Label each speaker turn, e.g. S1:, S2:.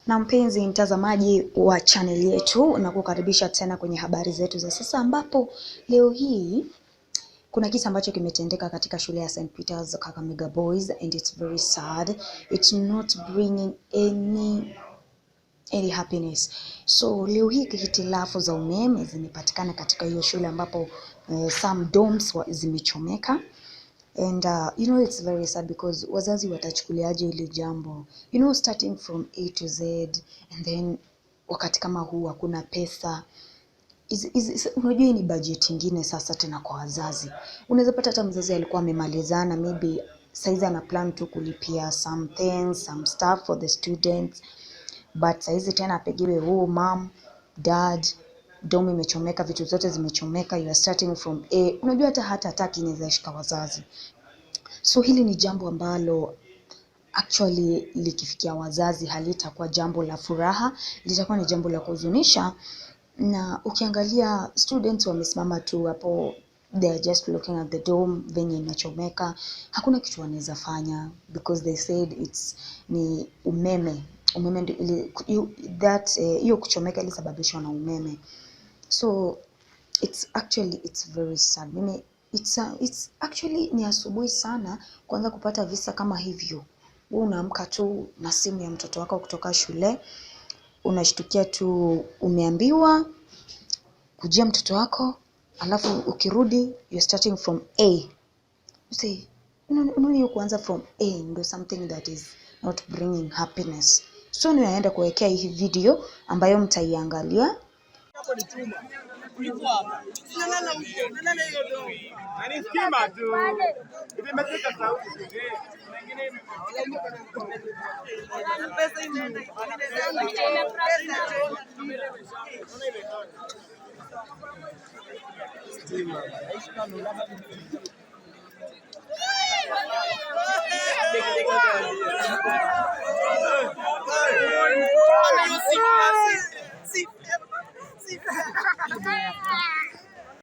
S1: Na mpenzi mtazamaji wa channel yetu, na kukaribisha tena kwenye habari zetu za sasa, ambapo leo hii kuna kisa ambacho kimetendeka katika shule ya St. Peter's Kakamega Boys, and it's very sad. It's not bringing any happiness. So leo hii hitilafu za umeme zimepatikana katika hiyo shule, ambapo some domes zimechomeka. And it's very sad because wazazi watachukuliaje ile jambo, starting from A to Z, and then wakati kama huu hakuna pesa. Unajua ni budget nyingine sasa tena kwa wazazi. Unaweza pata hata mzazi alikuwa amemalizana, maybe saizi ana plan tu kulipia some things, some stuff for the students, but saizi tena apigiwe, mom, dad, domu imechomeka, vitu zote zimechomeka, you are starting from A. Unajua hata hataki inaweza shika wazazi. So hili ni jambo ambalo actually likifikia wazazi halitakuwa jambo la furaha, litakuwa ni jambo la kuhuzunisha. Na ukiangalia students wamesimama tu hapo, they are just looking at the dome venye imechomeka. Hakuna kitu wanaweza fanya because they said ni umeme ndio hiyo kuchomeka ilisababishwa na umeme. So it's very sad. It's actually ni asubuhi sana kwanza kupata visa kama hivyo. Wewe unaamka tu na simu ya mtoto wako kutoka shule, unashtukia tu umeambiwa kujia mtoto wako, alafu ukirudi you're starting from A. You say, you kuanza from A ndio something that is not bringing happiness. So naenda kuwekea hii video ambayo mtaiangalia.
S2: Hapo ni chuma. Kuliko hapa. Nalala huko. Nalala hiyo ndo. Nani stima tu. Hivi message sauti. Mengine pesa hivi. Stima.